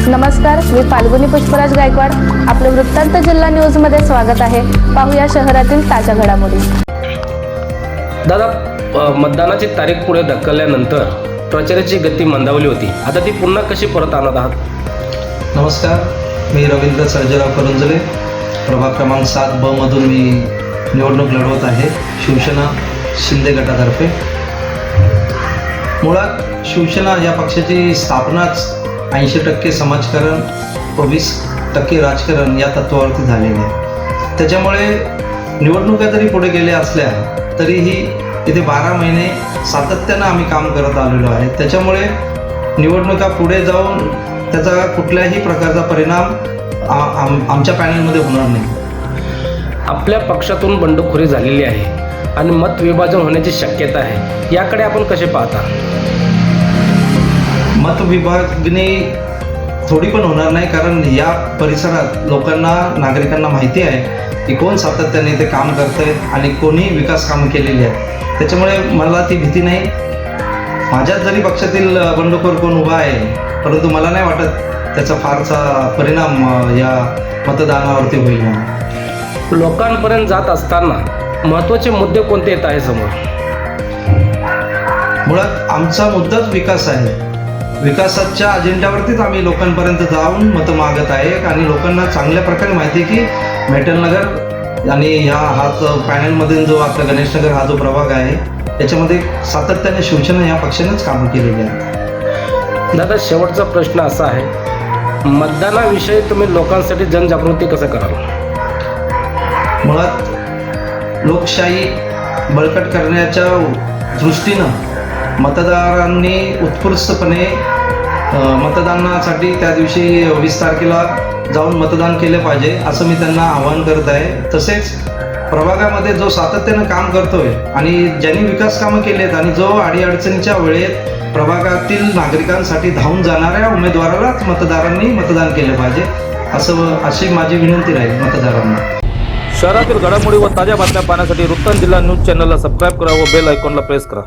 नमस्कार, मी फाल्गुनी पुष्पराज गायकवाड. आपलं वृत्तांत जिल्हा न्यूज मध्ये स्वागत आहे. पाहूया शहरातील ताज्या घडामोडी. दादा, मतदानाची तारीख पुढे ढकलल्यानंतर प्रचाराची गती मंदावली होती. आता ती पुन्हा कशी परत आणत आहात? नमस्कार, मी रवींद्र सर्जेराव करंजले, प्रभाग क्रमांक 7 ब मधून मी निवडणूक लढवत आहे, शिवसेना शिंदे गटातर्फे. मुळात शिवसेना या पक्षाची स्थापनाच 80% समाजकारण व 20% राजकारण या तत्वावरती झालेली आहे. त्याच्यामुळे निवडणुका जरी पुढे गेल्या असल्या तरीही इथे 12 महिने सातत्यानं आम्ही काम करत आलेलो आहे. त्याच्यामुळे निवडणुका पुढे जाऊन त्याचा कुठल्याही प्रकारचा परिणाम आमच्या पॅनलमध्ये होणार नाही. आपल्या पक्षातून बंडखोरी झालेली आहे आणि मत विभाजन होण्याची शक्यता आहे. याकडे आपण कसे पाहता? मतविभागणी थोडी पण होणार नाही, कारण या परिसरात लोकांना, नागरिकांना माहिती आहे की कोण सातत्याने ते काम करतंय आणि कोणी विकास कामं केलेली आहे. त्याच्यामुळे मला ती भीती नाही. माझ्याच जरी पक्षातील बंडखोर कोण उभा आहे, परंतु मला नाही वाटत त्याचा फारसा परिणाम या मतदानावरती होईल. लोकांपर्यंत जात असताना महत्त्वाचे मुद्दे कोणते येत आहे समोर? मुळात आमचा मुद्दाच विकास आहे. विकासाच्या अजेंड्यावरतीच आम्ही लोकांपर्यंत जाऊन मतं मागत आहे आणि लोकांना चांगल्या प्रकारे माहिती आहे की मेटलनगर आणि हा पॅनलमधील जो आपला गणेशनगर हा जो प्रभाग आहे त्याच्यामध्ये सातत्याने शिवसेना या पक्षानेच कामं केलेली आहे. दादा, शेवटचा प्रश्न असा आहे, मतदानाविषयी तुम्ही लोकांसाठी जनजागृती कसं कराल? मुळात लोकशाही बळकट करण्याच्या दृष्टीनं मतदारांनी उत्स्फूर्तपणे मतदानासाठी त्या दिवशी 20 तारखेला जाऊन मतदान केले पाहिजे असं मी त्यांना आवाहन करत आहे. तसेच प्रभागामध्ये जो सातत्यानं काम करतोय आणि ज्यांनी विकास कामं केलेत आणि जो अडीअडचणीच्या वेळेत प्रभागातील नागरिकांसाठी धावून जाणाऱ्या उमेदवारालाच मतदारांनी मतदान केलं पाहिजे अशी माझी विनंती राहील मतदारांना. शहरातील घडामोडी व ताज्या बातम्या पाहण्यासाठी वृत्तांत जिल्हा न्यूज चॅनलला सबस्क्राईब करा व बेल आयकॉनला प्रेस करा.